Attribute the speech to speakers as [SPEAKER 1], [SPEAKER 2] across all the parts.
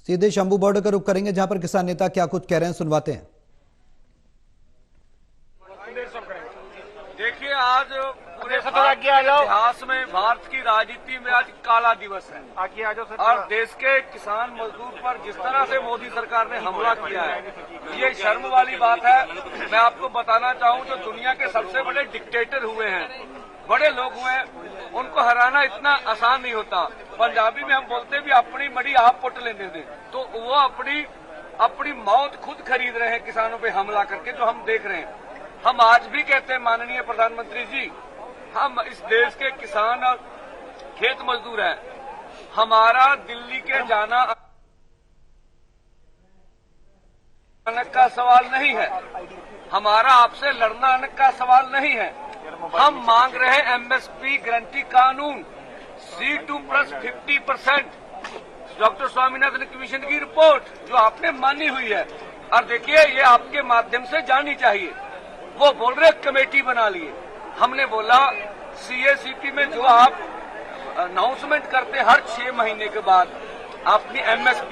[SPEAKER 1] सीधे शंभू बॉर्डर का रुख करेंगे, जहां पर किसान नेता क्या कुछ कह रहे हैं, सुनवाते हैं।
[SPEAKER 2] देखिए, आज पूरे इतिहास में, भारत की राजनीति में आज काला दिवस है और देश के किसान मजदूर पर जिस तरह से मोदी सरकार ने हमला किया है, ये शर्म वाली बात है। मैं आपको बताना चाहूं, जो दुनिया के सबसे बड़े डिक्टेटर हुए हैं, बड़े लोग हुए हैं, उनको हराना इतना आसान नहीं होता। पंजाबी में हम बोलते भी अपनी मड़ी आप पुट लेने दें, तो वो अपनी मौत खुद खरीद रहे हैं किसानों पे हमला करके, जो हम देख रहे हैं। हम आज भी कहते हैं, माननीय प्रधानमंत्री जी, हम इस देश के किसान और खेत मजदूर हैं। हमारा दिल्ली के जाना अनक का सवाल नहीं है, हमारा आपसे लड़ना अनक का सवाल नहीं है। हम मांग रहे हैं एमएसपी गारंटी कानून, C2+50%, डॉक्टर स्वामीनाथन कमीशन की रिपोर्ट जो आपने मानी हुई है। और देखिए, ये आपके माध्यम से जानी चाहिए। वो बोल रहे कमेटी बना लिए, हमने बोला CACP में जो आप अनाउंसमेंट करते हर 6 महीने के बाद अपनी MSP,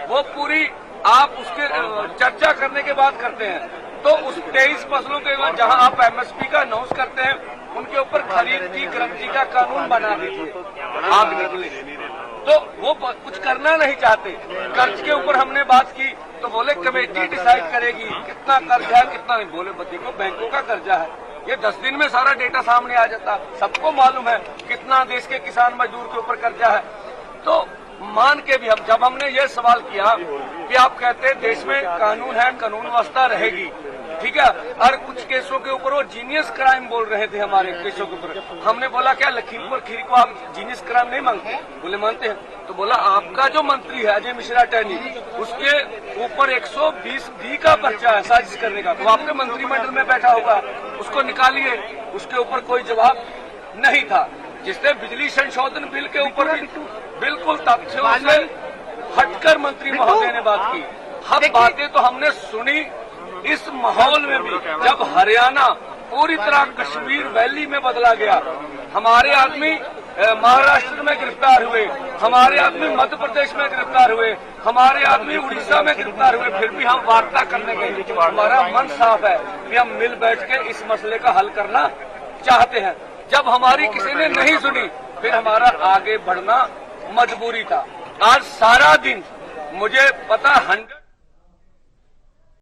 [SPEAKER 2] वो पूरी आप उसके चर्चा करने के बाद करते हैं। तो उस 23 फसलों के बाद जहां आप MSP का अनाउंस करते हैं, उनके ऊपर खरीद की गारंटी का कानून बना दीजिए। आप निकले तो वो कुछ करना नहीं चाहते। कर्ज के ऊपर हमने बात की तो बोले कमेटी डिसाइड करेगी कितना कर्ज है कितना नहीं। बोले देखो, बैंकों का कर्जा है, ये 10 दिन में सारा डेटा सामने आ जाता, सबको मालूम है कितना देश के किसान मजदूर के ऊपर कर्जा है। तो मान के भी हम, जब हमने ये सवाल किया कि आप कहते हैं देश में कानून है, कानून व्यवस्था रहेगी, ठीक है, और कुछ केसों के ऊपर वो जीनियस क्राइम बोल रहे थे हमारे केसों के ऊपर। हमने बोला क्या लखीमपुर खीरी को आप जीनियस क्राइम नहीं मांगते? बोले मानते हैं। तो बोला आपका जो मंत्री है अजय मिश्रा टैनी, उसके ऊपर 120B का पर्चा है साजिश करने का, तो आपके मंत्रिमंडल में बैठा होगा, उसको निकालिए। उसके ऊपर कोई जवाब नहीं था। जिसने बिजली संशोधन बिल के ऊपर भी बिल्कुल तथ्यों से हटकर मंत्री महोदय ने बात की। हम बातें तो हमने सुनी। इस माहौल में भी जब हरियाणा पूरी तरह कश्मीर वैली में बदला गया, हमारे आदमी महाराष्ट्र में गिरफ्तार हुए, हमारे आदमी मध्य प्रदेश में गिरफ्तार हुए, हमारे आदमी उड़ीसा में गिरफ्तार हुए, फिर भी हम वार्ता करने गए। हमारा मन साफ है कि हम मिल बैठ के इस मसले का हल करना चाहते हैं। जब हमारी किसी ने नहीं सुनी, फिर हमारा आगे बढ़ना मजबूरी था। आज सारा दिन मुझे पता 100